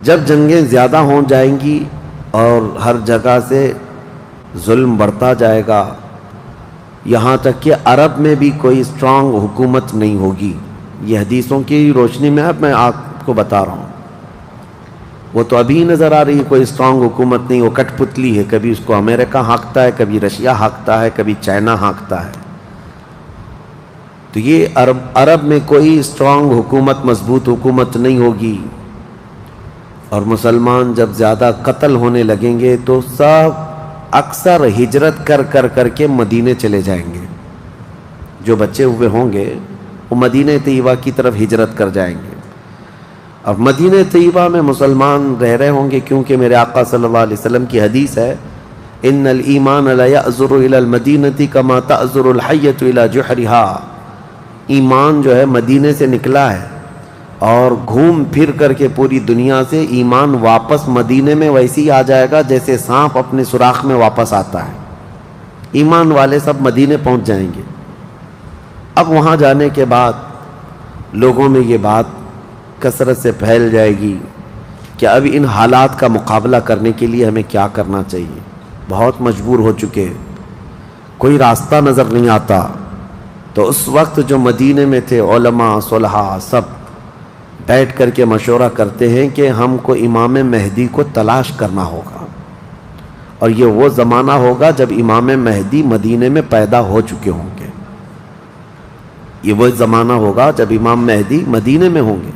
جب جنگیں زیادہ ہو جائیں گی اور ہر جگہ سے ظلم بڑھتا جائے گا، یہاں تک کہ عرب میں بھی کوئی اسٹرانگ حکومت نہیں ہوگی. یہ حدیثوں کی روشنی میں اب میں آپ کو بتا رہا ہوں. وہ تو ابھی نظر آ رہی ہے کوئی اسٹرانگ حکومت نہیں، وہ کٹ پتلی ہے. کبھی اس کو امریکہ ہانکتا ہے، کبھی رشیا ہانکتا ہے، کبھی چائنا ہانکتا ہے. تو یہ عرب میں کوئی اسٹرانگ حکومت، مضبوط حکومت نہیں ہوگی. اور مسلمان جب زیادہ قتل ہونے لگیں گے تو سب اکثر ہجرت کر کے مدینے چلے جائیں گے. جو بچے ہوئے ہوں گے وہ مدینہ طیبہ کی طرف ہجرت کر جائیں گے. اب مدینہ طیبہ میں مسلمان رہ رہے ہوں گے، کیونکہ میرے آقا صلی اللہ علیہ وسلم کی حدیث ہے، ان الایمان لا یأزر الی المدینہ کما تأزر الحیۃ الی جحرہا. ایمان جو ہے مدینے سے نکلا ہے اور گھوم پھر کر کے پوری دنیا سے ایمان واپس مدینے میں ویسے ہی آ جائے گا جیسے سانپ اپنے سوراخ میں واپس آتا ہے. ایمان والے سب مدینے پہنچ جائیں گے. اب وہاں جانے کے بعد لوگوں میں یہ بات کثرت سے پھیل جائے گی کہ اب ان حالات کا مقابلہ کرنے کے لیے ہمیں کیا کرنا چاہیے. بہت مجبور ہو چکے، کوئی راستہ نظر نہیں آتا. تو اس وقت جو مدینے میں تھے علماء صلحاء سب بیٹھ کر کے مشورہ کرتے ہیں کہ ہم کو امام مہدی کو تلاش کرنا ہوگا. اور یہ وہ زمانہ ہوگا جب امام مہدی مدینے میں پیدا ہو چکے ہوں گے. یہ وہ زمانہ ہوگا جب امام مہدی مدینے میں ہوں گے.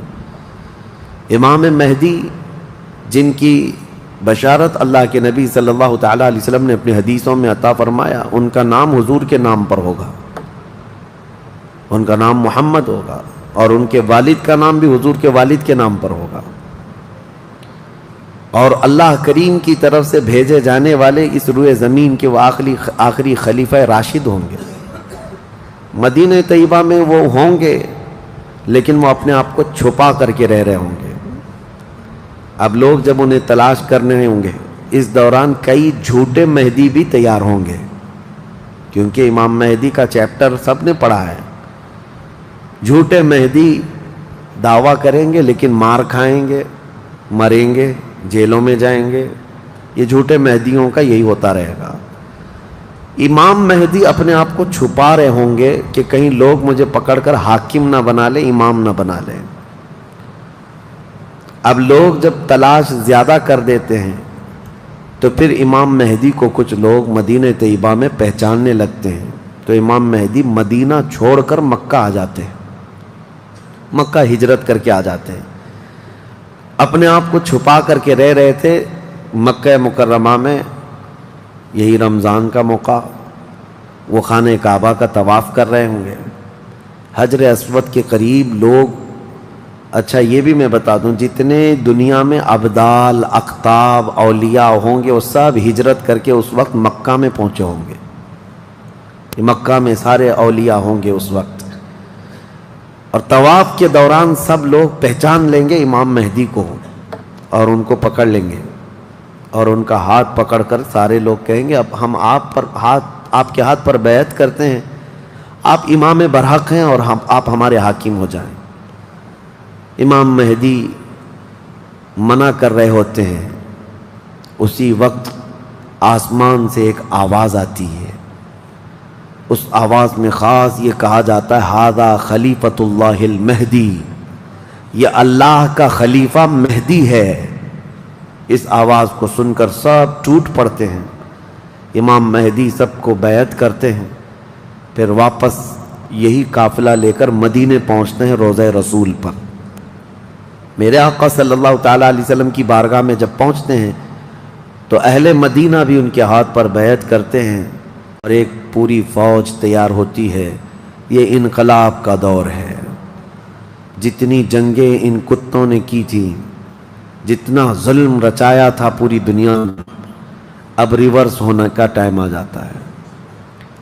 امام مہدی جن کی بشارت اللہ کے نبی صلی اللہ تعالیٰ علیہ وسلم نے اپنی حدیثوں میں عطا فرمایا، ان کا نام حضور کے نام پر ہوگا. ان کا نام محمد ہوگا اور ان کے والد کا نام بھی حضور کے والد کے نام پر ہوگا. اور اللہ کریم کی طرف سے بھیجے جانے والے اس روئے زمین کے وہ آخری خلیفہ راشد ہوں گے. مدینہ طیبہ میں وہ ہوں گے لیکن وہ اپنے آپ کو چھپا کر کے رہ رہے ہوں گے. اب لوگ جب انہیں تلاش کرنے ہوں گے، اس دوران کئی جھوٹے مہدی بھی تیار ہوں گے، کیونکہ امام مہدی کا چیپٹر سب نے پڑھا ہے. جھوٹے مہدی دعویٰ کریں گے لیکن مار کھائیں گے، مریں گے، جیلوں میں جائیں گے. یہ جھوٹے مہدیوں کا یہی ہوتا رہے گا. امام مہدی اپنے آپ کو چھپا رہے ہوں گے کہ کہیں لوگ مجھے پکڑ کر حاکم نہ بنا لیں، امام نہ بنا لیں. اب لوگ جب تلاش زیادہ کر دیتے ہیں تو پھر امام مہدی کو کچھ لوگ مدینہ طیبہ میں پہچاننے لگتے ہیں. تو امام مہدی مدینہ چھوڑ کر مکہ آ جاتے ہیں، مکہ ہجرت کر کے آ جاتے ہیں. اپنے آپ کو چھپا کر کے رہ رہے تھے مکہ مکرمہ میں. یہی رمضان کا موقع، وہ خانہ کعبہ کا طواف کر رہے ہوں گے، حجر اسود کے قریب لوگ. اچھا یہ بھی میں بتا دوں، جتنے دنیا میں ابدال، اقطاب، اولیاء ہوں گے وہ سب ہجرت کر کے اس وقت مکہ میں پہنچے ہوں گے. مکہ میں سارے اولیاء ہوں گے اس وقت. اور طواف کے دوران سب لوگ پہچان لیں گے امام مہدی کو اور ان کو پکڑ لیں گے اور ان کا ہاتھ پکڑ کر سارے لوگ کہیں گے اب ہم آپ کے ہاتھ پر بیعت کرتے ہیں، آپ امام برحق ہیں اور آپ ہمارے حاکم ہو جائیں. امام مہدی منع کر رہے ہوتے ہیں. اسی وقت آسمان سے ایک آواز آتی ہے. اس آواز میں خاص یہ کہا جاتا ہے ھذا خلیفۃ اللہ المہدی، یہ اللہ کا خلیفہ مہدی ہے. اس آواز کو سن کر سب ٹوٹ پڑتے ہیں. امام مہدی سب کو بیعت کرتے ہیں. پھر واپس یہی قافلہ لے کر مدینے پہنچتے ہیں روضہ رسول پر. میرے آقا صلی اللہ تعالیٰ علیہ وسلم کی بارگاہ میں جب پہنچتے ہیں تو اہل مدینہ بھی ان کے ہاتھ پر بیعت کرتے ہیں اور ایک پوری فوج تیار ہوتی ہے. یہ انقلاب کا دور ہے. جتنی جنگیں ان کتوں نے کی تھیں، جتنا ظلم رچایا تھا پوری دنیا میں، اب ریورس ہونے کا ٹائم آ جاتا ہے.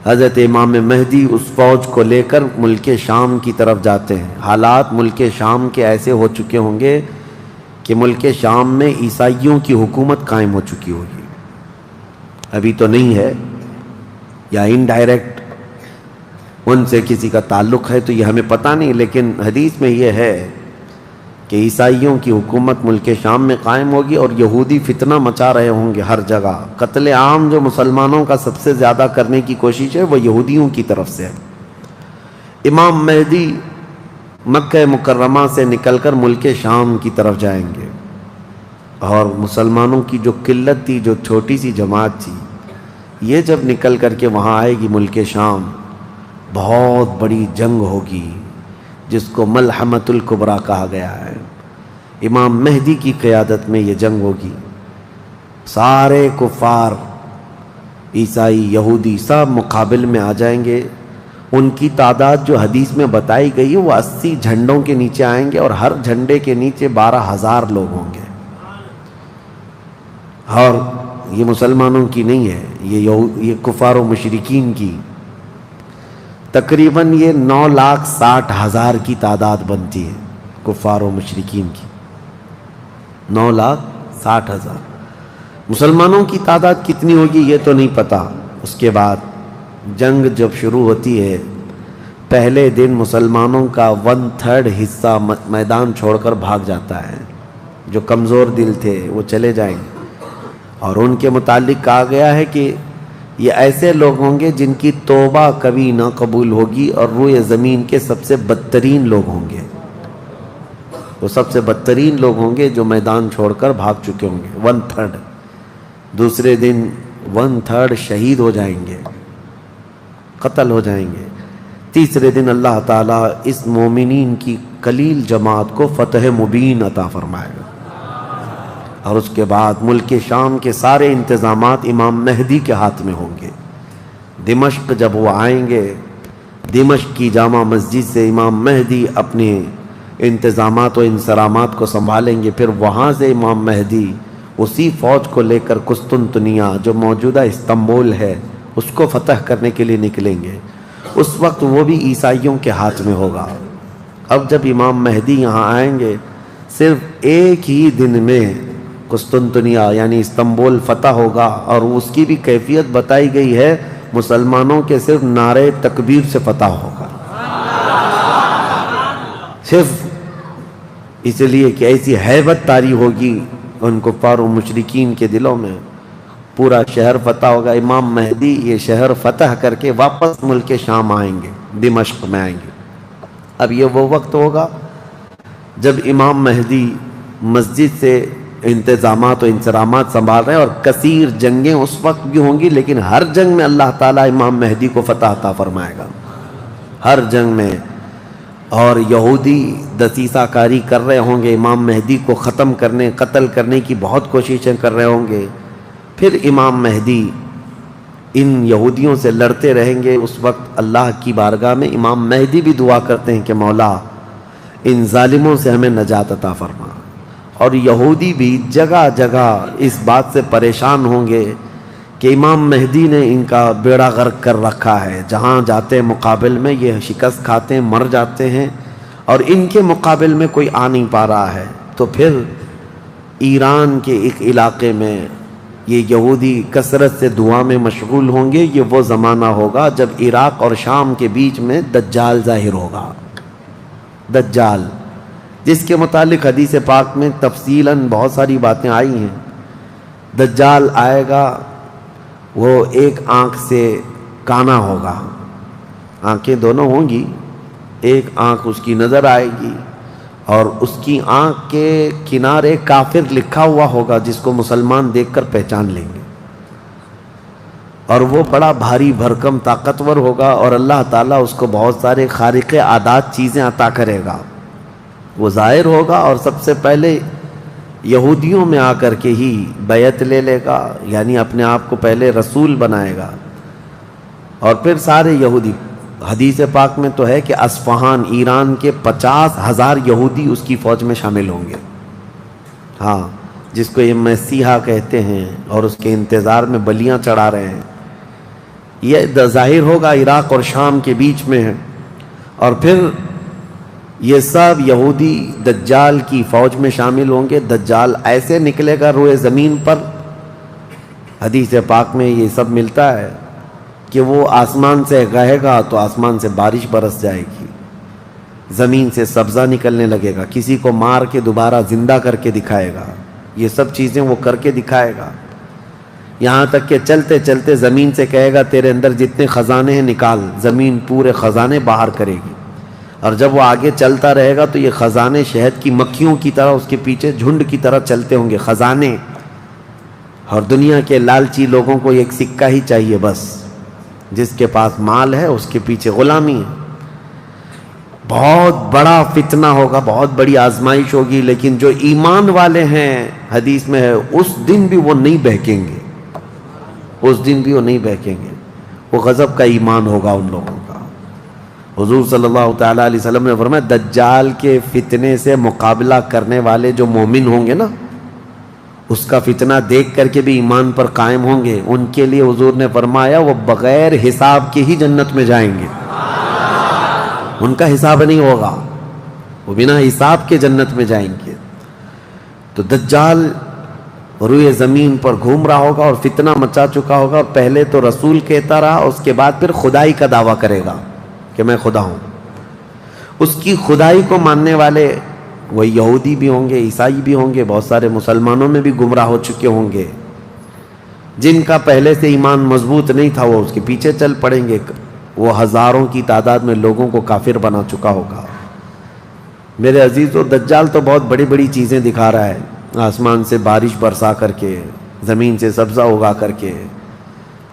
حضرت امام مہدی اس فوج کو لے کر ملک شام کی طرف جاتے ہیں. حالات ملک شام کے ایسے ہو چکے ہوں گے کہ ملک شام میں عیسائیوں کی حکومت قائم ہو چکی ہوگی. ابھی تو نہیں ہے یا انڈائریکٹ ان سے کسی کا تعلق ہے تو یہ ہمیں پتہ نہیں، لیکن حدیث میں یہ ہے کہ عیسائیوں کی حکومت ملک شام میں قائم ہوگی اور یہودی فتنہ مچا رہے ہوں گے ہر جگہ. قتل عام جو مسلمانوں کا سب سے زیادہ کرنے کی کوشش ہے وہ یہودیوں کی طرف سے ہے. امام مہدی مکہ مکرمہ سے نکل کر ملک شام کی طرف جائیں گے اور مسلمانوں کی جو قلت تھی، جو چھوٹی سی جماعت تھی، یہ جب نکل کر کے وہاں آئے گی ملک شام، بہت بڑی جنگ ہوگی جس کو ملحمۃ الکبریٰ کہا گیا ہے. امام مہدی کی قیادت میں یہ جنگ ہوگی. سارے کفار، عیسائی، یہودی سب مقابل میں آ جائیں گے. ان کی تعداد جو حدیث میں بتائی گئی ہے وہ 80 جھنڈوں کے نیچے آئیں گے اور ہر جھنڈے کے نیچے 12,000 لوگ ہوں گے. اور یہ مسلمانوں کی نہیں ہے، یہ کفار و مشرکین کی. تقریباً یہ 9,60,000 کی تعداد بنتی ہے کفار و مشرکین کی. 9,60,000. مسلمانوں کی تعداد کتنی ہوگی یہ تو نہیں پتا. اس کے بعد جنگ جب شروع ہوتی ہے، پہلے دن مسلمانوں کا 1/3 حصہ میدان چھوڑ کر بھاگ جاتا ہے. جو کمزور دل تھے وہ چلے جائیں گے. اور ان کے متعلق کہا گیا ہے کہ یہ ایسے لوگ ہوں گے جن کی توبہ کبھی نہ قبول ہوگی اور روئے زمین کے سب سے بدترین لوگ ہوں گے. وہ سب سے بدترین لوگ ہوں گے جو میدان چھوڑ کر بھاگ چکے ہوں گے. 1/3. دوسرے دن 1/3 شہید ہو جائیں گے، قتل ہو جائیں گے. تیسرے دن اللہ تعالیٰ اس مومنین کی قلیل جماعت کو فتح مبین عطا فرمائے گا. اور اس کے بعد ملک شام کے سارے انتظامات امام مہدی کے ہاتھ میں ہوں گے. دمشق جب وہ آئیں گے، دمشق کی جامع مسجد سے امام مہدی اپنے انتظامات و انصرامات کو سنبھالیں گے. پھر وہاں سے امام مہدی اسی فوج کو لے کر قسطنطنیہ جو موجودہ استنبول ہے اس کو فتح کرنے کے لیے نکلیں گے. اس وقت وہ بھی عیسائیوں کے ہاتھ میں ہوگا. اب جب امام مہدی یہاں آئیں گے، صرف ایک ہی دن میں قسطنطنیہ یعنی استنبول فتح ہوگا. اور اس کی بھی کیفیت بتائی گئی ہے، مسلمانوں کے صرف نعرے تکبیر سے فتح ہوگا. صرف اس لیے کہ ایسی ہیبت طاری ہوگی ان کفار و مشرکین کے دلوں میں. پورا شہر فتح ہوگا. امام مہدی یہ شہر فتح کر کے واپس ملک شام آئیں گے، دمشق میں آئیں گے. اب یہ وہ وقت ہوگا جب امام مہدی مسجد سے انتظامات و انصرامات سنبھال رہے ہیں. اور کثیر جنگیں اس وقت بھی ہوں گی، لیکن ہر جنگ میں اللہ تعالیٰ امام مہدی کو فتح عطا فرمائے گا، ہر جنگ میں. اور یہودی دسیسہ کاری کر رہے ہوں گے، امام مہدی کو ختم کرنے، قتل کرنے کی بہت کوششیں کر رہے ہوں گے. پھر امام مہدی ان یہودیوں سے لڑتے رہیں گے. اس وقت اللہ کی بارگاہ میں امام مہدی بھی دعا کرتے ہیں کہ مولا ان ظالموں سے ہمیں نجات عطا فرما. اور یہودی بھی جگہ جگہ اس بات سے پریشان ہوں گے کہ امام مہدی نے ان کا بیڑا غرق کر رکھا ہے. جہاں جاتے مقابل میں یہ شکست کھاتے ہیں، مر جاتے ہیں، اور ان کے مقابل میں کوئی آ نہیں پا رہا ہے. تو پھر ایران کے ایک علاقے میں یہ یہودی کثرت سے دعا میں مشغول ہوں گے. یہ وہ زمانہ ہوگا جب عراق اور شام کے بیچ میں دجال ظاہر ہوگا. دجال جس کے متعلق حدیث پاک میں تفصیلاً بہت ساری باتیں آئی ہیں. دجال آئے گا، وہ ایک آنکھ سے کانا ہوگا، آنکھیں دونوں ہوں گی، ایک آنکھ اس کی نظر آئے گی اور اس کی آنکھ کے کنارے کافر لکھا ہوا ہوگا جس کو مسلمان دیکھ کر پہچان لیں گے. اور وہ بڑا بھاری بھرکم طاقتور ہوگا اور اللہ تعالیٰ اس کو بہت سارے خارق عادات چیزیں عطا کرے گا. وہ ظاہر ہوگا اور سب سے پہلے یہودیوں میں آ کر کے ہی بیعت لے لے گا، یعنی اپنے آپ کو پہلے رسول بنائے گا. اور پھر سارے یہودی، حدیث پاک میں تو ہے کہ اصفہان ایران کے 50,000 یہودی اس کی فوج میں شامل ہوں گے. ہاں، جس کو یہ مسیحا کہتے ہیں اور اس کے انتظار میں بلیاں چڑھا رہے ہیں. یہ ظاہر ہوگا عراق اور شام کے بیچ میں ہے. اور پھر یہ سب یہودی دجال کی فوج میں شامل ہوں گے. دجال ایسے نکلے گا روئے زمین پر، حدیث پاک میں یہ سب ملتا ہے کہ وہ آسمان سے کہے گا تو آسمان سے بارش برس جائے گی. زمین سے سبزہ نکلنے لگے گا، کسی کو مار کے دوبارہ زندہ کر کے دکھائے گا، یہ سب چیزیں وہ کر کے دکھائے گا، یہاں تک کہ چلتے چلتے زمین سے کہے گا تیرے اندر جتنے خزانے ہیں نکال، زمین پورے خزانے باہر کرے گی، اور جب وہ آگے چلتا رہے گا تو یہ خزانے شہد کی مکھیوں کی طرح اس کے پیچھے جھنڈ کی طرح چلتے ہوں گے خزانے، اور دنیا کے لالچی لوگوں کو ایک سکہ ہی چاہیے بس، جس کے پاس مال ہے اس کے پیچھے غلامی ہے۔ بہت بڑا فتنہ ہوگا، بہت بڑی آزمائش ہوگی، لیکن جو ایمان والے ہیں حدیث میں ہے اس دن بھی وہ نہیں بہکیں گے، اس دن بھی وہ نہیں بہکیں گے، وہ غضب کا ایمان ہوگا ان لوگوں کا۔ حضور صلی اللہ تعالیٰ علیہ وسلم نے فرمایا دجال کے فتنے سے مقابلہ کرنے والے جو مومن ہوں گے نا، اس کا فتنہ دیکھ کر کے بھی ایمان پر قائم ہوں گے، ان کے لیے حضور نے فرمایا وہ بغیر حساب کے ہی جنت میں جائیں گے، ان کا حساب نہیں ہوگا، وہ بنا حساب کے جنت میں جائیں گے۔ تو دجال روئے زمین پر گھوم رہا ہوگا اور فتنہ مچا چکا ہوگا، اور پہلے تو رسول کہتا رہا، اس کے بعد پھر خدائی کا دعویٰ کرے گا کہ میں خدا ہوں۔ اس کی خدائی کو ماننے والے وہ یہودی بھی ہوں گے، عیسائی بھی ہوں گے، بہت سارے مسلمانوں میں بھی گمراہ ہو چکے ہوں گے، جن کا پہلے سے ایمان مضبوط نہیں تھا وہ اس کے پیچھے چل پڑیں گے، وہ ہزاروں کی تعداد میں لوگوں کو کافر بنا چکا ہوگا۔ میرے عزیزو، دجال تو بہت بڑی بڑی چیزیں دکھا رہا ہے، آسمان سے بارش برسا کر کے، زمین سے سبزہ اگا کر کے،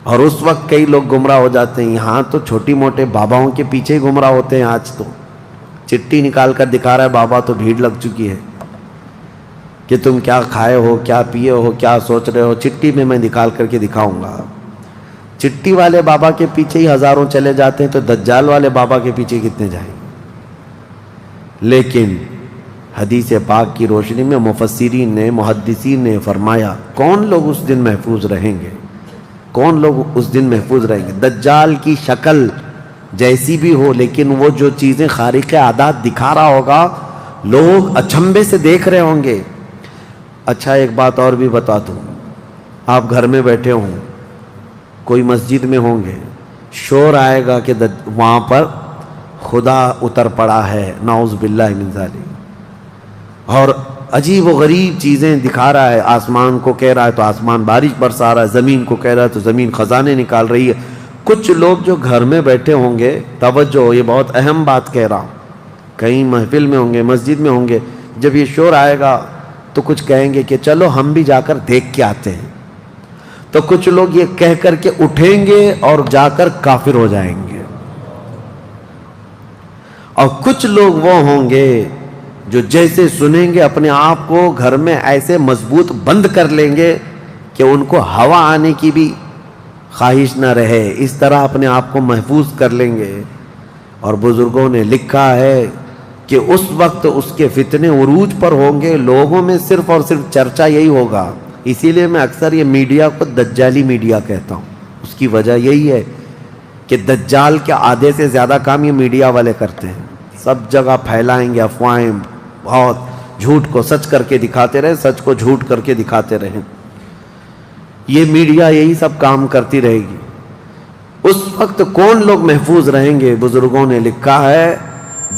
اور اس وقت کئی لوگ گمراہ ہو جاتے ہیں۔ یہاں تو چھوٹی موٹے باباؤں کے پیچھے ہی گمراہ ہوتے ہیں، آج تو چٹھی نکال کر دکھا رہا ہے بابا، تو بھیڑ لگ چکی ہے کہ تم کیا کھائے ہو، کیا پیے ہو، کیا سوچ رہے ہو، چٹھی میں نکال کر کے دکھاؤں گا۔ چٹھی والے بابا کے پیچھے ہی ہزاروں چلے جاتے ہیں، تو دجال والے بابا کے پیچھے کتنے جائیں؟ لیکن حدیث پاک کی روشنی میں مفسرین نے، محدثین نے فرمایا کون لوگ اس دن محفوظ رہیں گے، کون لوگ اس دن محفوظ رہیں گے؟ دجال کی شکل جیسی بھی ہو، لیکن وہ جو چیزیں خارق عادات دکھا رہا ہوگا لوگ اچنبے سے دیکھ رہے ہوں گے۔ اچھا ایک بات اور بھی بتا دوں، آپ گھر میں بیٹھے ہوں، کوئی مسجد میں ہوں گے، شور آئے گا کہ وہاں پر خدا اتر پڑا ہے، نعوذ باللہ من ذالک، اور عجیب و غریب چیزیں دکھا رہا ہے، آسمان کو کہہ رہا ہے تو آسمان بارش برسا رہا ہے، زمین کو کہہ رہا ہے تو زمین خزانے نکال رہی ہے۔ کچھ لوگ جو گھر میں بیٹھے ہوں گے، توجہ یہ بہت اہم بات کہہ رہا ہوں، کہیں محفل میں ہوں گے، مسجد میں ہوں گے، جب یہ شور آئے گا تو کچھ کہیں گے کہ چلو ہم بھی جا کر دیکھ کے آتے ہیں، تو کچھ لوگ یہ کہہ کر کے اٹھیں گے اور جا کر کافر ہو جائیں گے، اور کچھ لوگ وہ ہوں گے جو جیسے سنیں گے اپنے آپ کو گھر میں ایسے مضبوط بند کر لیں گے کہ ان کو ہوا آنے کی بھی خواہش نہ رہے، اس طرح اپنے آپ کو محفوظ کر لیں گے۔ اور بزرگوں نے لکھا ہے کہ اس وقت اس کے فتنے عروج پر ہوں گے، لوگوں میں صرف اور صرف چرچا یہی ہوگا۔ اسی لیے میں اکثر یہ میڈیا کو دجالی میڈیا کہتا ہوں، اس کی وجہ یہی ہے کہ دجال کے آدھے سے زیادہ کام یہ میڈیا والے کرتے ہیں، سب جگہ پھیلائیں گے افواہیں، بہت جھوٹ کو سچ کر کے دکھاتے رہے، سچ کو جھوٹ کر کے دکھاتے رہیں، یہ میڈیا یہی سب کام کرتی رہے گی۔ اس وقت کون لوگ محفوظ رہیں گے؟ بزرگوں نے لکھا ہے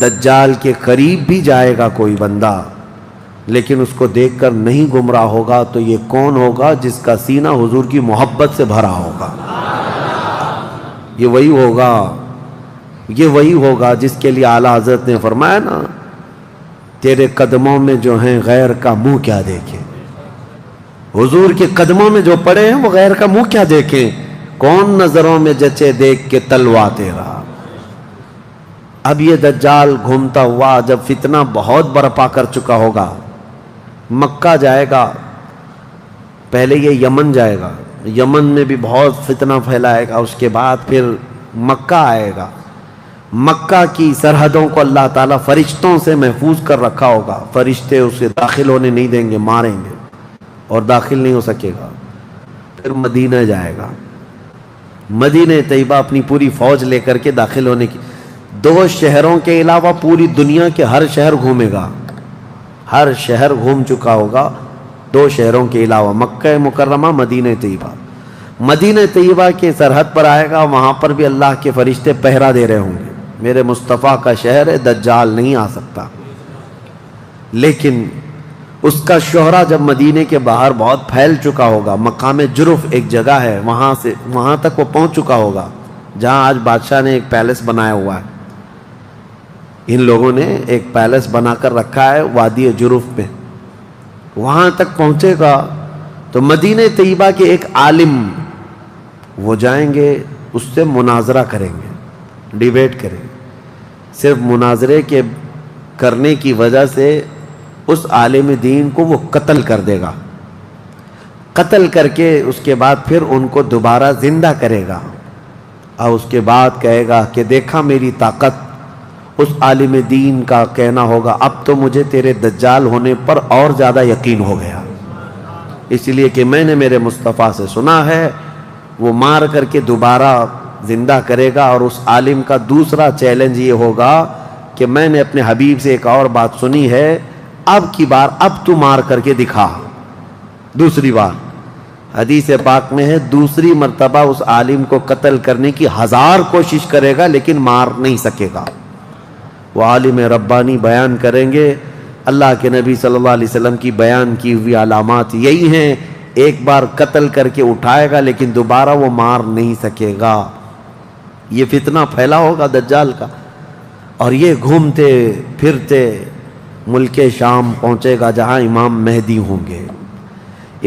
دجال کے قریب بھی جائے گا کوئی بندہ، لیکن اس کو دیکھ کر نہیں گمراہ ہوگا، تو یہ کون ہوگا؟ جس کا سینہ حضور کی محبت سے بھرا ہوگا، یہ وہی ہوگا، یہ وہی ہوگا جس کے لیے اعلیٰ حضرت نے فرمایا نا، تیرے قدموں میں جو ہیں غیر کا منہ کیا دیکھیں، حضور کے قدموں میں جو پڑے ہیں وہ غیر کا منہ کیا دیکھیں، کون نظروں میں جچے دیکھ کے تلوا تیرا۔ اب یہ دجال گھومتا ہوا جب فتنہ بہت برپا کر چکا ہوگا، مکہ جائے گا، پہلے یہ یمن جائے گا، یمن میں بھی بہت فتنہ پھیلائے گا، اس کے بعد پھر مکہ آئے گا، مکہ کی سرحدوں کو اللہ تعالیٰ فرشتوں سے محفوظ کر رکھا ہوگا، فرشتے اسے داخل ہونے نہیں دیں گے، ماریں گے اور داخل نہیں ہو سکے گا۔ پھر مدینہ جائے گا، مدینہ طیبہ اپنی پوری فوج لے کر کے داخل ہونے کی، 2 شہروں کے علاوہ پوری دنیا کے ہر شہر گھومے گا، ہر شہر گھوم چکا ہوگا 2 شہروں کے علاوہ، مکہ مکرمہ، مدینہ طیبہ۔ مدینہ طیبہ کے سرحد پر آئے گا، وہاں پر بھی اللہ کے فرشتے پہرا دے رہے ہوں گے، میرے مصطفیٰ کا شہر ہے، دجال نہیں آ سکتا۔ لیکن اس کا شہرہ جب مدینے کے باہر بہت پھیل چکا ہوگا، مقام جرف ایک جگہ ہے، وہاں تک وہ پہنچ چکا ہوگا جہاں آج بادشاہ نے ایک پیلس بنایا ہوا ہے۔ ان لوگوں نے ایک پیلس بنا کر رکھا ہے وادی جرف میں، وہاں تک پہنچے گا تو مدینہ طیبہ کے ایک عالم وہ جائیں گے، اس سے مناظرہ کریں گے، ڈیبیٹ کریں گے۔ صرف مناظرے کے کرنے کی وجہ سے اس عالم دین کو وہ قتل کر دے گا، قتل کر کے اس کے بعد پھر ان کو دوبارہ زندہ کرے گا، اور اس کے بعد کہے گا کہ دیکھا میری طاقت۔ اس عالم دین کا کہنا ہوگا اب تو مجھے تیرے دجال ہونے پر اور زیادہ یقین ہو گیا، اس لیے کہ میں نے میرے مصطفیٰ سے سنا ہے وہ مار کر کے دوبارہ زندہ کرے گا۔ اور اس عالم کا دوسرا چیلنج یہ ہوگا کہ میں نے اپنے حبیب سے ایک اور بات سنی ہے، اب کی بار اب تو مار کر کے دکھا۔ دوسری بار حدیث پاک میں ہے دوسری مرتبہ اس عالم کو قتل کرنے کی 1000 کوشش کرے گا لیکن مار نہیں سکے گا۔ وہ عالم ربانی بیان کریں گے، اللہ کے نبی صلی اللہ علیہ وسلم کی بیان کی ہوئی علامات یہی ہیں، ایک بار قتل کر کے اٹھائے گا لیکن دوبارہ وہ مار نہیں سکے گا۔ یہ فتنہ پھیلا ہوگا دجال کا، اور یہ گھومتے پھرتے ملک شام پہنچے گا جہاں امام مہدی ہوں گے۔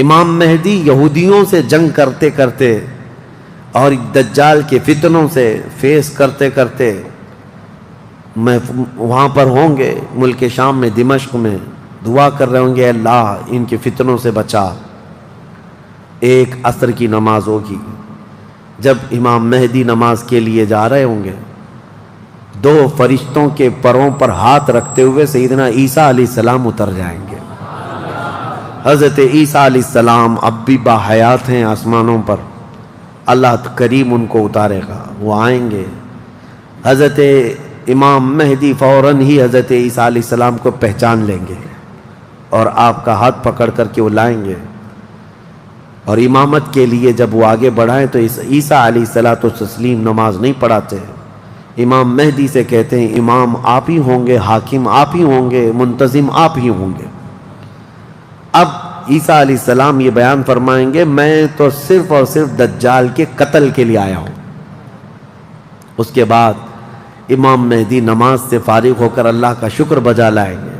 امام مہدی یہودیوں سے جنگ کرتے کرتے اور دجال کے فتنوں سے فیس کرتے کرتے میں وہاں پر ہوں گے، ملک شام میں، دمشق میں، دعا کر رہے ہوں گے اللہ ان کے فتنوں سے بچا۔ ایک عصر کی نماز ہوگی، جب امام مہدی نماز کے لیے جا رہے ہوں گے، 2 فرشتوں کے پروں پر ہاتھ رکھتے ہوئے سیدنا عیسیٰ علیہ السلام اتر جائیں گے۔ حضرت عیسیٰ علیہ السلام اب بھی باحیات ہیں آسمانوں پر، اللہ کریم ان کو اتارے گا، وہ آئیں گے۔ حضرت امام مہدی فوراً ہی حضرت عیسیٰ علیہ السلام کو پہچان لیں گے اور آپ کا ہاتھ پکڑ کر کے وہ لائیں گے، اور امامت کے لیے جب وہ آگے بڑھائیں تو عیسیٰ علیہ السلام نماز نہیں پڑھاتے، امام مہدی سے کہتے ہیں امام آپ ہی ہوں گے، حاکم آپ ہی ہوں گے، منتظم آپ ہی ہوں گے۔ اب عیسیٰ علیہ السلام یہ بیان فرمائیں گے میں تو صرف اور صرف دجال کے قتل کے لیے آیا ہوں۔ اس کے بعد امام مہدی نماز سے فارغ ہو کر اللہ کا شکر بجا لائیں گے،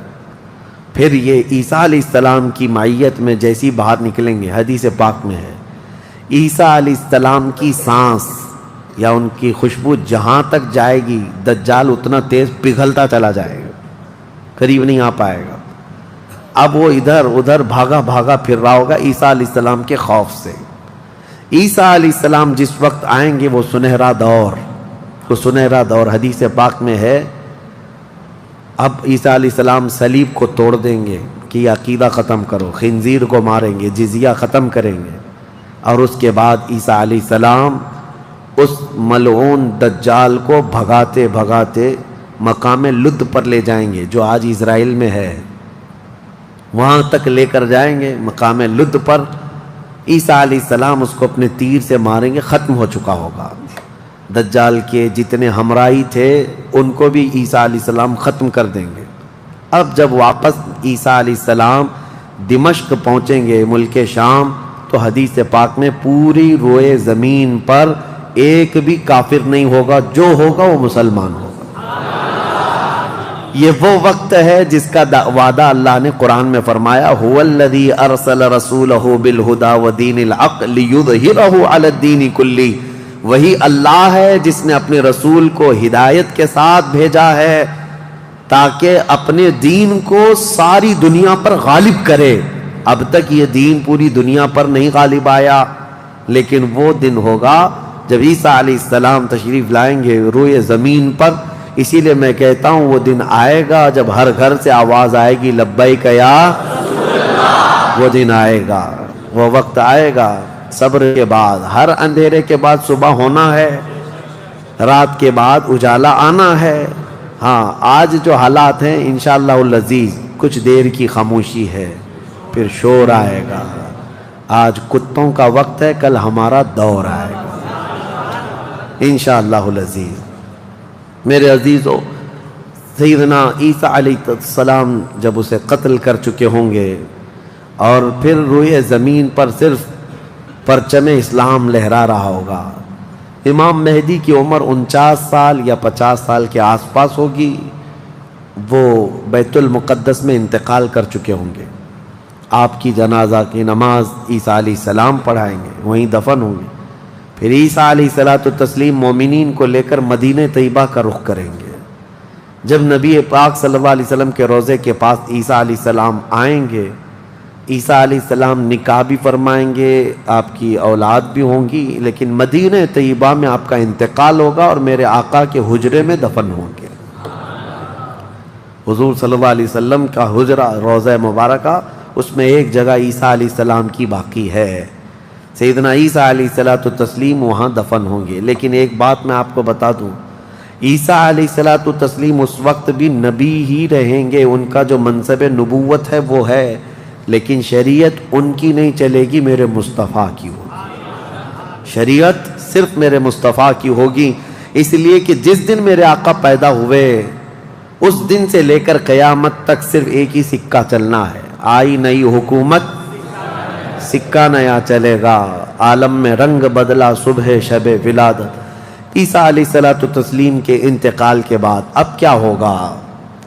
پھر یہ عیسیٰ علیہ السلام کی معیت میں جیسی باہر نکلیں گے، حدیث پاک میں ہے عیسیٰ علیہ السلام کی سانس یا ان کی خوشبو جہاں تک جائے گی دجال اتنا تیز پگھلتا چلا جائے گا، قریب نہیں آ پائے گا۔ اب وہ ادھر ادھر بھاگا بھاگا پھر رہا ہوگا عیسیٰ علیہ السلام کے خوف سے۔ عیسیٰ علیہ السلام جس وقت آئیں گے وہ سنہرا دور حدیث پاک میں ہے، اب عیسیٰ علیہ السلام صلیب کو توڑ دیں گے کہ یہ عقیدہ ختم کرو، خنزیر کو ماریں گے، جزیہ ختم کریں گے، اور اس کے بعد عیسیٰ علیہ السلام اس ملعون دجال کو بھگاتے بھگاتے مقام لد پر لے جائیں گے جو آج اسرائیل میں ہے، وہاں تک لے کر جائیں گے۔ مقام لد پر عیسیٰ علیہ السلام اس کو اپنے تیر سے ماریں گے، ختم ہو چکا ہوگا۔ دجال کے جتنے ہمراہی تھے ان کو بھی عیسیٰ علیہ السلام ختم کر دیں گے۔ اب جب واپس عیسیٰ علیہ السلام دمشق پہنچیں گے ملک شام، تو حدیث پاک میں پوری روئے زمین پر ایک بھی کافر نہیں ہوگا، جو ہوگا وہ مسلمان ہوگا۔ یہ وہ وقت ہے جس کا وعدہ اللہ نے قرآن میں فرمایا هو الذی ارسل رسولہ بالہدی ودین الحق لیظہرہ علی الدین کلہ، وہی اللہ ہے جس نے اپنے رسول کو ہدایت کے ساتھ بھیجا ہے تاکہ اپنے دین کو ساری دنیا پر غالب کرے۔ اب تک یہ دین پوری دنیا پر نہیں غالب آیا، لیکن وہ دن ہوگا جب عیسیٰ علیہ السلام تشریف لائیں گے روئے زمین پر۔ اسی لیے میں کہتا ہوں وہ دن آئے گا جب ہر گھر سے آواز آئے گی لبیک یا رسول اللہ، وہ دن آئے گا، وہ وقت آئے گا۔ صبر کے بعد، ہر اندھیرے کے بعد صبح ہونا ہے، رات کے بعد اجالا آنا ہے۔ ہاں آج جو حالات ہیں انشاءاللہ العزیز کچھ دیر کی خاموشی ہے، پھر شور آئے گا۔ آج کتوں کا وقت ہے، کل ہمارا دور آئے گا انشاءاللہ العزیز۔ میرے عزیزو، سیدنا عیسیٰ علیہ السلام جب اسے قتل کر چکے ہوں گے اور پھر روئے زمین پر صرف پرچم اسلام لہرا رہا ہوگا، امام مہدی کی عمر 49 سال یا 50 سال کے آس پاس ہوگی، وہ بیت المقدس میں انتقال کر چکے ہوں گے، آپ کی جنازہ کی نماز عیسیٰ علیہ السلام پڑھائیں گے، وہیں دفن ہوں گے، پھر عیسیٰ علیہ الصلوۃ والتسلیم مومنین کو لے کر مدینہ طیبہ کا رخ کریں گے۔ جب نبی پاک صلی اللہ علیہ وسلم کے روضے کے پاس عیسیٰ علیہ السلام آئیں گے، عیسیٰ علیہ السلام نکاح بھی فرمائیں گے، آپ کی اولاد بھی ہوں گی، لیکن مدینہ طیبہ میں آپ کا انتقال ہوگا اور میرے آقا کے حجرے میں دفن ہوں گے۔ حضور صلی اللہ علیہ وسلم کا حجرہ روضہ مبارکہ، اس میں ایک جگہ عیسیٰ علیہ السلام کی باقی ہے، سیدنا عیسیٰ علیہ الصلوۃ والتسلیم وہاں دفن ہوں گے۔ لیکن ایک بات میں آپ کو بتا دوں، عیسیٰ علیہ الصلوۃ والتسلیم اس وقت بھی نبی ہی رہیں گے، ان کا جو منصب نبوت ہے وہ ہے، لیکن شریعت ان کی نہیں چلے گی، میرے مصطفیٰ کی ہوگی، شریعت صرف میرے مصطفیٰ کی ہوگی، اس لیے کہ جس دن میرے آقا پیدا ہوئے اس دن سے لے کر قیامت تک صرف ایک ہی سکہ چلنا ہے، آئی نئی حکومت سکہ نیا چلے گا، عالم میں رنگ بدلا صبح شب ولادت۔ عیسیٰ علیہ الصلوۃ والتسلیم کے انتقال کے بعد اب کیا ہوگا؟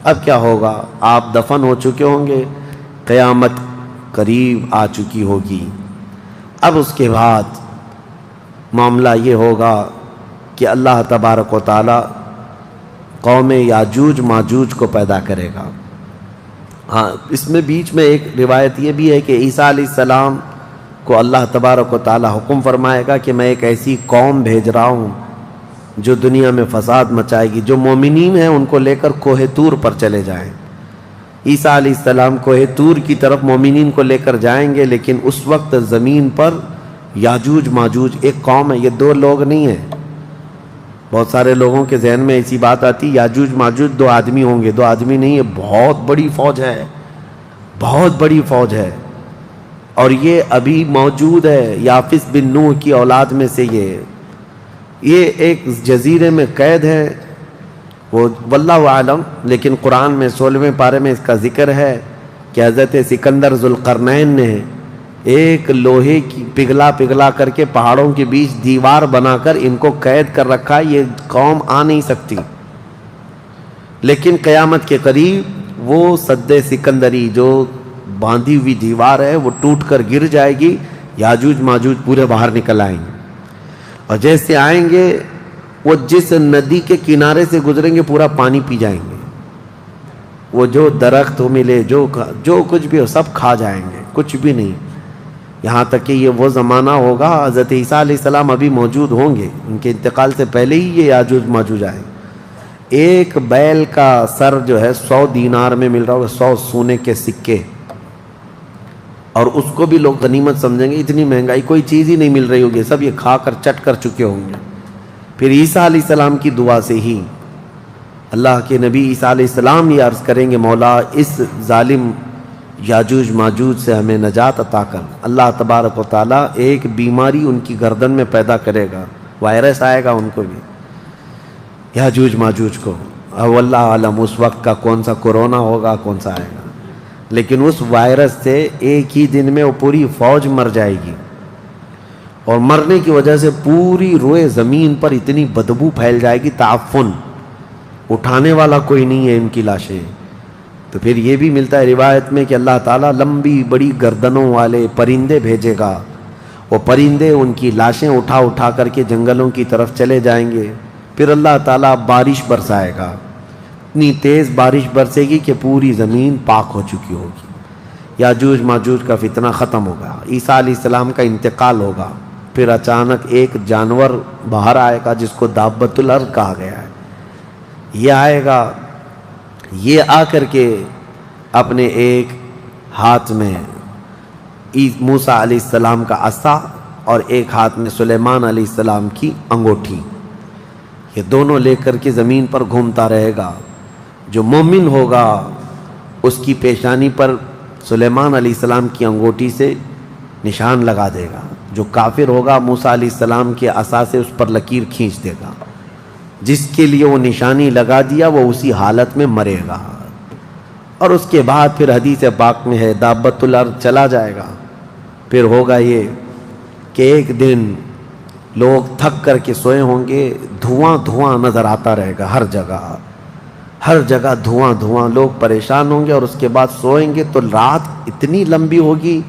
اب کیا ہوگا؟ آپ دفن ہو چکے ہوں گے، قیامت قریب آ چکی ہوگی، اب اس کے بعد معاملہ یہ ہوگا کہ اللہ تبارک و تعالی قوم یاجوج ماجوج کو پیدا کرے گا۔ ہاں، اس میں بیچ میں ایک روایت یہ بھی ہے کہ عیسیٰ علیہ السلام کو اللہ تبارک و تعالی حکم فرمائے گا کہ میں ایک ایسی قوم بھیج رہا ہوں جو دنیا میں فساد مچائے گی، جو مومنین ہیں ان کو لے کر کوہ طور پر چلے جائیں۔ عیسیٰ علیہ السلام کوہ طور کی طرف مومنین کو لے کر جائیں گے، لیکن اس وقت زمین پر یاجوج ماجوج ایک قوم ہے، یہ دو لوگ نہیں ہیں۔ بہت سارے لوگوں کے ذہن میں ایسی بات آتی، یاجوج ماجوج دو آدمی ہوں گے، دو آدمی نہیں، یہ بہت بڑی فوج ہے، بہت بڑی فوج ہے، اور یہ ابھی موجود ہے، یافس بن نوح کی اولاد میں سے یہ ایک جزیرے میں قید ہے، وہ واللہ عالم، لیکن قرآن میں 16ویں پارے میں اس کا ذکر ہے کہ حضرت سکندر ذوالقرنین نے ایک لوہے کی پگھلا کر کے پہاڑوں کے بیچ دیوار بنا کر ان کو قید کر رکھا، یہ قوم آ نہیں سکتی، لیکن قیامت کے قریب وہ سد سکندری جو باندھی ہوئی دیوار ہے وہ ٹوٹ کر گر جائے گی، یاجوج ماجوج پورے باہر نکل آئیں گے، اور جیسے آئیں گے وہ جس ندی کے کنارے سے گزریں گے پورا پانی پی جائیں گے، وہ جو درخت ملے جو کچھ بھی ہو سب کھا جائیں گے، کچھ بھی نہیں، یہاں تک کہ یہ وہ زمانہ ہوگا حضرت عیسیٰ علیہ السلام ابھی موجود ہوں گے، ان کے انتقال سے پہلے ہی یہ یاجوج ماجوج آئیں۔ ایک بیل کا سر جو ہے 100 دینار میں مل رہا ہوگا، 100 سونے کے سکے، اور اس کو بھی لوگ غنیمت سمجھیں گے، اتنی مہنگائی کوئی چیز ہی نہیں مل رہی ہوگی، سب یہ کھا کر چٹ کر چکے ہوں گے۔ پھر عیسیٰ علیہ السلام کی دعا سے ہی اللہ کے نبی عیسیٰ علیہ السلام یہ عرض کریں گے، مولا اس ظالم یاجوج ماجوج سے ہمیں نجات عطا کر۔ اللہ تبارک و تعالیٰ ایک بیماری ان کی گردن میں پیدا کرے گا، وائرس آئے گا ان کو بھی، یاجوج ماجوج کو، اب اللہ عالم اس وقت کا کون سا کورونا ہوگا، کون سا آئے گا، لیکن اس وائرس سے ایک ہی دن میں وہ پوری فوج مر جائے گی، اور مرنے کی وجہ سے پوری روئے زمین پر اتنی بدبو پھیل جائے گی، تعفن، اٹھانے والا کوئی نہیں ہے ان کی لاشیں۔ تو پھر یہ بھی ملتا ہے روایت میں کہ اللہ تعالیٰ لمبی بڑی گردنوں والے پرندے بھیجے گا، وہ پرندے ان کی لاشیں اٹھا کر کے جنگلوں کی طرف چلے جائیں گے، پھر اللہ تعالیٰ بارش برسائے گا، اتنی تیز بارش برسے گی کہ پوری زمین پاک ہو چکی ہوگی، یاجوج ماجوج کا فتنہ ختم ہوگا، عیسیٰ علیہ السلام کا انتقال ہوگا، پھر اچانک ایک جانور باہر آئے گا جس کو دابۃ الارض کہا گیا ہے، یہ آئے گا، یہ آ کر کے اپنے ایک ہاتھ میں موسیٰ علیہ السلام کا عصا اور ایک ہاتھ میں سلیمان علیہ السلام کی انگوٹھی، یہ دونوں لے کر کے زمین پر گھومتا رہے گا۔ جو مومن ہوگا اس کی پیشانی پر سلیمان علیہ السلام کی انگوٹھی سے نشان لگا دے گا، جو کافر ہوگا موسیٰ علیہ السلام کے عصا سے اس پر لکیر کھینچ دے گا، جس کے لیے وہ نشانی لگا دیا وہ اسی حالت میں مرے گا. اور اس کے بعد پھر حدیث پاک میں ہے دابۃ الارض چلا جائے گا. پھر ہوگا یہ کہ ایک دن لوگ تھک کر کے سوئے ہوں گے, دھواں دھواں نظر آتا رہے گا ہر جگہ دھواں دھواں, لوگ پریشان ہوں گے. اور اس کے بعد سوئیں گے تو رات اتنی لمبی ہوگی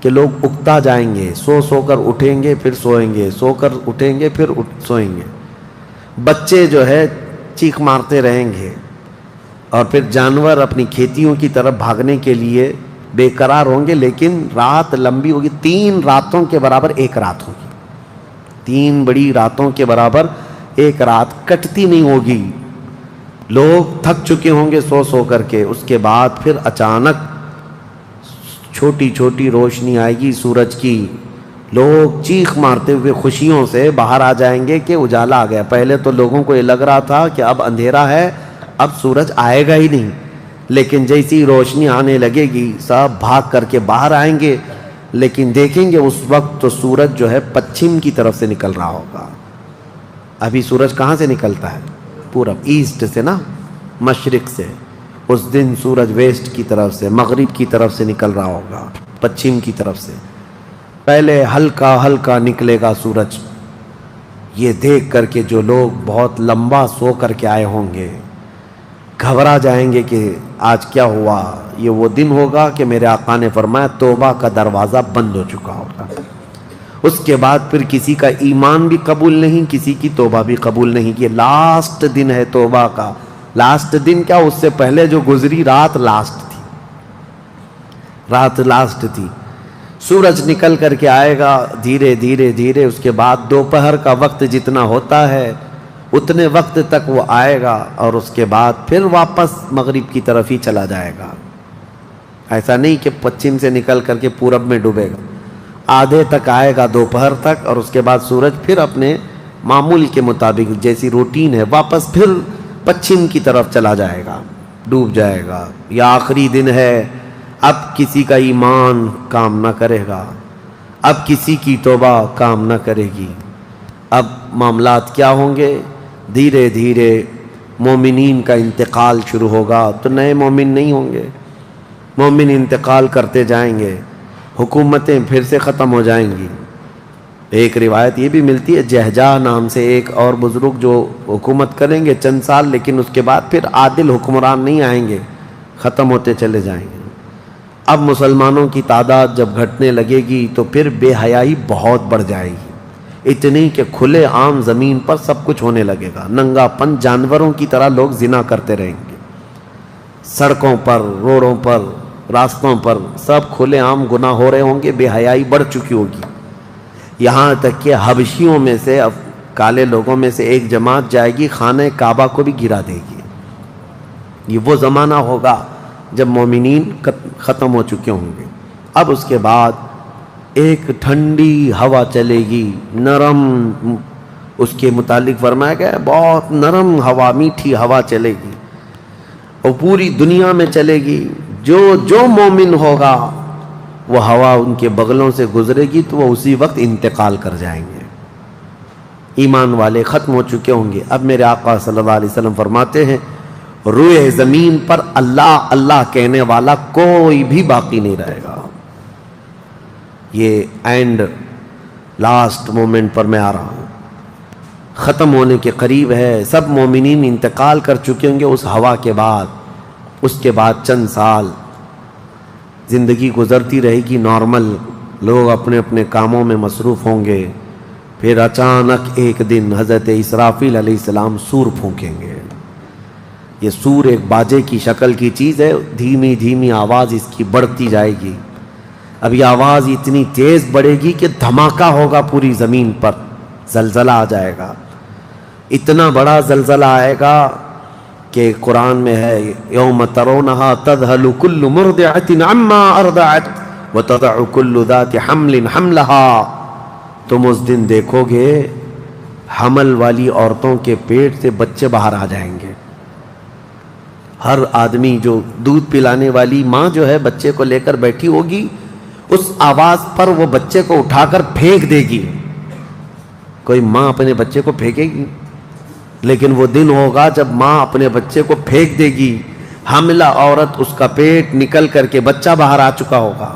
کہ لوگ اکتا جائیں گے, سو کر اٹھیں گے پھر سوئیں گے, سو کر اٹھیں گے پھر سوئیں گے. بچے جو ہے چیخ مارتے رہیں گے, اور پھر جانور اپنی کھیتیوں کی طرف بھاگنے کے لیے بے قرار ہوں گے. لیکن رات لمبی ہوگی, 3 راتوں کے برابر ایک رات ہوگی, 3 بڑی راتوں کے برابر ایک رات کٹتی نہیں ہوگی. لوگ تھک چکے ہوں گے سو کر کے. اس کے بعد پھر اچانک چھوٹی چھوٹی روشنی آئے گی سورج کی. لوگ چیخ مارتے ہوئے خوشیوں سے باہر آ جائیں گے کہ اجالا آ گیا. پہلے تو لوگوں کو یہ لگ رہا تھا کہ اب اندھیرا ہے, اب سورج آئے گا ہی نہیں. لیکن جیسی روشنی آنے لگے گی سب بھاگ کر کے باہر آئیں گے. لیکن دیکھیں گے اس وقت تو سورج جو ہے پچھم کی طرف سے نکل رہا ہوگا. ابھی سورج کہاں سے نکلتا ہے؟ پورب, ایسٹ سے نا, مشرق سے. اس دن سورج ویسٹ کی طرف سے, مغرب کی طرف سے نکل رہا ہوگا, پچھم کی طرف سے. پہلے ہلکا ہلکا نکلے گا سورج. یہ دیکھ کر کے جو لوگ بہت لمبا سو کر کے آئے ہوں گے گھبرا جائیں گے کہ آج کیا ہوا. یہ وہ دن ہوگا کہ میرے آقا نے فرمایا توبہ کا دروازہ بند ہو چکا ہوگا. اس کے بعد پھر کسی کا ایمان بھی قبول نہیں, کسی کی توبہ بھی قبول نہیں. یہ لاسٹ دن ہے توبہ کا. لاسٹ دن کیا, اس سے پہلے جو گزری رات لاسٹ تھی. سورج نکل کر کے آئے گا دھیرے دھیرے دھیرے. اس کے بعد دوپہر کا وقت جتنا ہوتا ہے اتنے وقت تک وہ آئے گا, اور اس کے بعد پھر واپس مغرب کی طرف ہی چلا جائے گا. ایسا نہیں کہ پچھم سے نکل کر کے پورب میں ڈوبے گا. آدھے تک آئے گا دوپہر تک, اور اس کے بعد سورج پھر اپنے معمول کے مطابق جیسی روٹین ہے واپس پھر پچھم کی طرف چلا جائے گا, ڈوب جائے گا. یہ آخری دن ہے. اب کسی کا ایمان کام نہ کرے گا, اب کسی کی توبہ کام نہ کرے گی. اب معاملات کیا ہوں گے؟ دھیرے دھیرے مومنین کا انتقال شروع ہوگا. تو نئے مومن نہیں ہوں گے, مومن انتقال کرتے جائیں گے, حکومتیں پھر سے ختم ہو جائیں گی. ایک روایت یہ بھی ملتی ہے جہجہ نام سے ایک اور بزرگ جو حکومت کریں گے چند سال, لیکن اس کے بعد پھر عادل حکمران نہیں آئیں گے, ختم ہوتے چلے جائیں گے. اب مسلمانوں کی تعداد جب گھٹنے لگے گی تو پھر بے حیائی بہت بڑھ جائے گی, اتنی کہ کھلے عام زمین پر سب کچھ ہونے لگے گا. ننگا پن, جانوروں کی طرح لوگ زنا کرتے رہیں گے. سڑکوں پر, روڈوں پر, راستوں پر سب کھلے عام گناہ ہو رہے ہوں گے. بے حیائی بڑھ چکی ہوگی. یہاں تک کہ حبشیوں میں سے, کالے لوگوں میں سے ایک جماعت جائے گی خانہ کعبہ کو بھی گرا دے گی. یہ وہ زمانہ ہوگا جب مومنین ختم ہو چکے ہوں گے. اب اس کے بعد ایک ٹھنڈی ہوا چلے گی, نرم. اس کے متعلق فرمایا گیا بہت نرم ہوا, میٹھی ہوا چلے گی, اور پوری دنیا میں چلے گی. جو مومن ہوگا وہ ہوا ان کے بغلوں سے گزرے گی تو وہ اسی وقت انتقال کر جائیں گے. ایمان والے ختم ہو چکے ہوں گے. اب میرے آقا صلی اللہ علیہ وسلم فرماتے ہیں روئے زمین پر اللہ اللہ کہنے والا کوئی بھی باقی نہیں رہے گا. یہ اینڈ لاسٹ مومنٹ پر میں آ رہا ہوں, ختم ہونے کے قریب ہے. سب مومنین انتقال کر چکے ہوں گے اس ہوا کے بعد. اس کے بعد چند سال زندگی گزرتی رہے گی نارمل, لوگ اپنے اپنے کاموں میں مصروف ہوں گے. پھر اچانک ایک دن حضرت اسرافیل علیہ السلام سور پھونکیں گے. یہ سور ایک باجے کی شکل کی چیز ہے, دھیمی دھیمی آواز اس کی بڑھتی جائے گی. اب یہ آواز اتنی تیز بڑھے گی کہ دھماکہ ہوگا پوری زمین پر, زلزلہ آ جائے گا. اتنا بڑا زلزلہ آئے گا کہ قرآن میں ہے یوم ترونہا تذہل کل مرضعۃ عما ارضعت وتضع کل ذات حمل حملہا. تم اس دن دیکھو گے حمل والی عورتوں کے پیٹ سے بچے باہر آ جائیں گے. ہر آدمی جو دودھ پلانے والی ماں جو ہے بچے کو لے کر بیٹھی ہوگی, اس آواز پر وہ بچے کو اٹھا کر پھینک دے گی. کوئی ماں اپنے بچے کو پھینکے گی؟ لیکن وہ دن ہوگا جب ماں اپنے بچے کو پھینک دے گی، حاملہ عورت، اس کا پیٹ نکل کر کے بچہ باہر آ چکا ہوگا،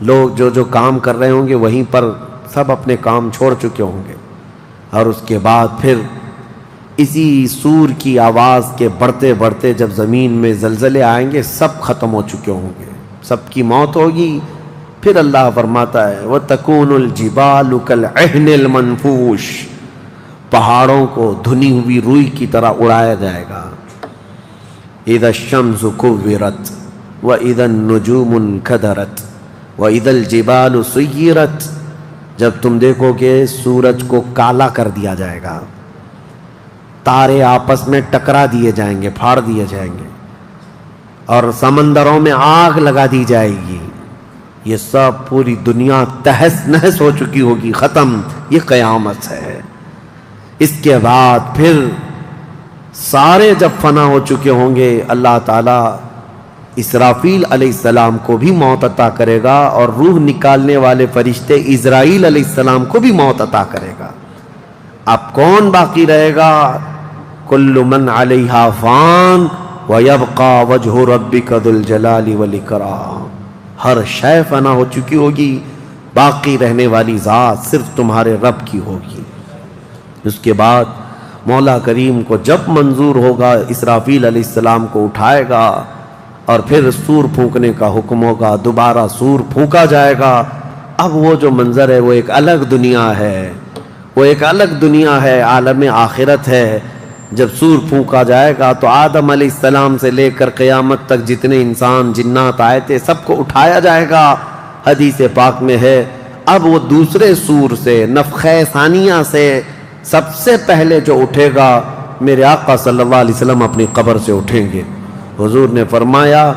لوگ جو جو کام کر رہے ہوں گے وہیں پر سب اپنے کام چھوڑ چکے ہوں گے، اور اس کے بعد پھر اسی سور کی آواز کے بڑھتے بڑھتے جب زمین میں زلزلے آئیں گے سب ختم ہو چکے ہوں گے، سب کی موت ہوگی۔ پھر اللہ فرماتا ہے وَتَكُونُ الْجِبَالُ كَالْعِهْنِ الْمَنْفُوشِ، پہاڑوں کو دھنی ہوئی روئی کی طرح اڑایا جائے گا۔ اِذَا الشَّمْسُ كُوِّرَتْ وَإِذَا النُّجُومُ انْكَدَرَتْ وَإِذَا الْجِبَالُ سُيِّرَتْ، جب تم دیکھو گے سورج کو کالا کر دیا جائے گا، تارے آپس میں ٹکرا دیے جائیں گے، پھاڑ دیے جائیں گے، اور سمندروں میں آگ لگا دی جائے گی، یہ سب پوری دنیا تہس نہس ہو چکی ہوگی، ختم، یہ قیامت ہے۔ اس کے بعد پھر سارے جب فنا ہو چکے ہوں گے، اللہ تعالیٰ اسرافیل علیہ السلام کو بھی موت عطا کرے گا، اور روح نکالنے والے فرشتے اسرائیل علیہ السلام کو بھی موت عطا کرے گا۔ اب کون باقی رہے گا؟ کل من علیہا فان ویبقى وجہ ربک ذو الجلال والاکرام، ہر شے فنا ہو چکی ہوگی، باقی رہنے والی ذات صرف تمہارے رب کی ہوگی۔ اس کے بعد مولا کریم کو جب منظور ہوگا اسرافیل علیہ السلام کو اٹھائے گا، اور پھر سور پھونکنے کا حکم ہوگا، دوبارہ سور پھونکا جائے گا۔ اب وہ جو منظر ہے وہ ایک الگ دنیا ہے، وہ ایک الگ دنیا ہے، عالم آخرت ہے۔ جب سور پھونکا جائے گا تو آدم علیہ السلام سے لے کر قیامت تک جتنے انسان جنات آئے تھے سب کو اٹھایا جائے گا۔ حدیث پاک میں ہے اب وہ دوسرے سور سے، نفخہ ثانیہ سے سب سے پہلے جو اٹھے گا میرے آقا صلی اللہ علیہ وسلم اپنی قبر سے اٹھیں گے۔ حضور نے فرمایا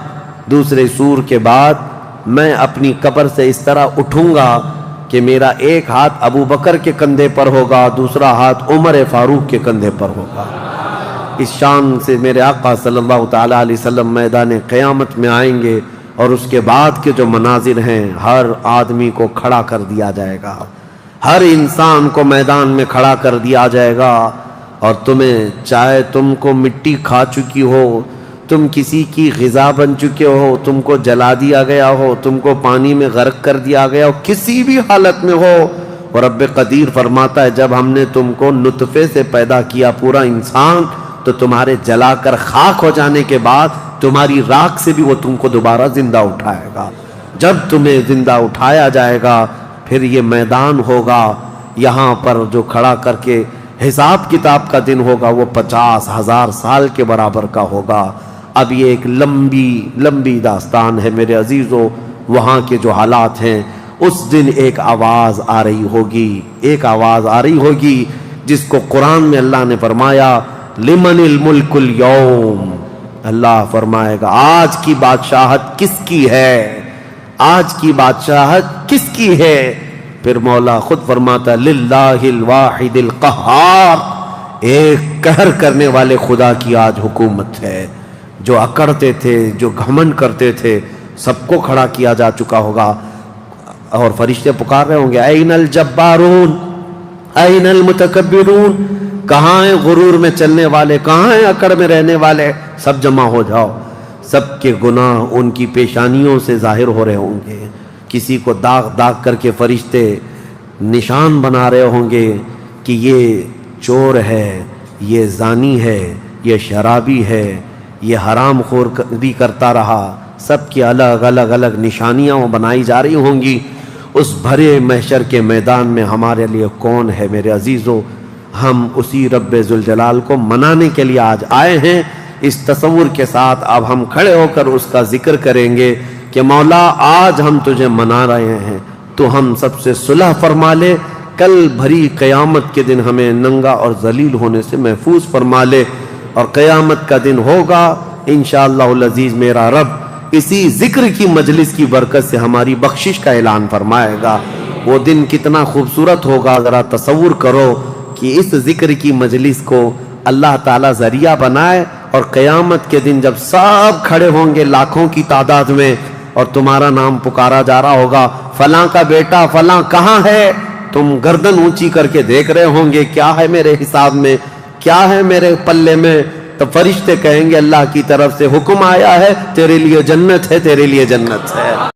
دوسرے سور کے بعد میں اپنی قبر سے اس طرح اٹھوں گا کہ میرا ایک ہاتھ ابو بکر کے کندھے پر ہوگا، دوسرا ہاتھ عمر فاروق کے کندھے پر ہوگا۔ اس شان سے میرے آقا صلی اللہ تعالیٰ علیہ وسلم میدان قیامت میں آئیں گے، اور اس کے بعد کے جو مناظر ہیں ہر آدمی کو کھڑا کر دیا جائے گا، ہر انسان کو میدان میں کھڑا کر دیا جائے گا، اور تمہیں چاہے تم کو مٹی کھا چکی ہو، تم کسی کی غذا بن چکے ہو، تم کو جلا دیا گیا ہو، تم کو پانی میں غرق کر دیا گیا ہو، کسی بھی حالت میں ہو، اور رب قدیر فرماتا ہے جب ہم نے تم کو نطفے سے پیدا کیا پورا انسان، تو تمہارے جلا کر خاک ہو جانے کے بعد تمہاری راکھ سے بھی وہ تم کو دوبارہ زندہ اٹھائے گا۔ جب تمہیں زندہ اٹھایا جائے گا پھر یہ میدان ہوگا، یہاں پر جو کھڑا کر کے حساب کتاب کا دن ہوگا وہ 50,000 سال کے برابر کا ہوگا۔ اب یہ ایک لمبی داستان ہے میرے عزیزو، وہاں کے جو حالات ہیں، اس دن ایک آواز آ رہی ہوگی جس کو قرآن میں اللہ نے فرمایا لمن الملک اليوم، اللہ فرمائے گا آج کی بادشاہت کس کی ہے، آج کی بادشاہت کس کی ہے؟ پھر مولا خود فرماتا ہے للہ الواحد القہار، ایک قہر کرنے والے خدا کی آج حکومت ہے۔ جو اکڑتے تھے، جو گھمنڈ کرتے تھے، سب کو کھڑا کیا جا چکا ہوگا، اور فرشتے پکار رہے ہوں گے این الجبارون این المتکبرون، کہاں ہیں غرور میں چلنے والے، کہاں ہیں اکڑ میں رہنے والے، سب جمع ہو جاؤ۔ سب کے گناہ ان کی پیشانیوں سے ظاہر ہو رہے ہوں گے، کسی کو داغ داغ کر کے فرشتے نشان بنا رہے ہوں گے کہ یہ چور ہے، یہ زانی ہے، یہ شرابی ہے، یہ حرام خور بھی کرتا رہا، سب کی الگ الگ نشانیاں بنائی جا رہی ہوں گی۔ اس بھرے محشر کے میدان میں ہمارے لیے کون ہے میرے عزیزو؟ ہم اسی رب ذوالجلال کو منانے کے لیے آج آئے ہیں۔ اس تصور کے ساتھ اب ہم کھڑے ہو کر اس کا ذکر کریں گے کہ مولا آج ہم تجھے منا رہے ہیں، تو ہم سب سے صلح فرما لے، کل بھری قیامت کے دن ہمیں ننگا اور ذلیل ہونے سے محفوظ فرما لے، اور قیامت کا دن ہوگا انشاءاللہ العزیز میرا رب اسی ذکر کی مجلس کی برکت سے ہماری بخشش کا اعلان فرمائے گا۔ وہ دن کتنا خوبصورت ہوگا، ذرا تصور کرو کہ اس ذکر کی مجلس کو اللہ تعالیٰ ذریعہ بنائے، اور قیامت کے دن جب سب کھڑے ہوں گے لاکھوں کی تعداد میں، اور تمہارا نام پکارا جا رہا ہوگا فلاں کا بیٹا فلاں کہاں ہے، تم گردن اونچی کر کے دیکھ رہے ہوں گے کیا ہے میرے حساب میں، کیا ہے میرے پلے میں؟ تو فرشتے کہیں گے اللہ کی طرف سے حکم آیا ہے، تیرے لیے جنت ہے، تیرے لیے جنت ہے۔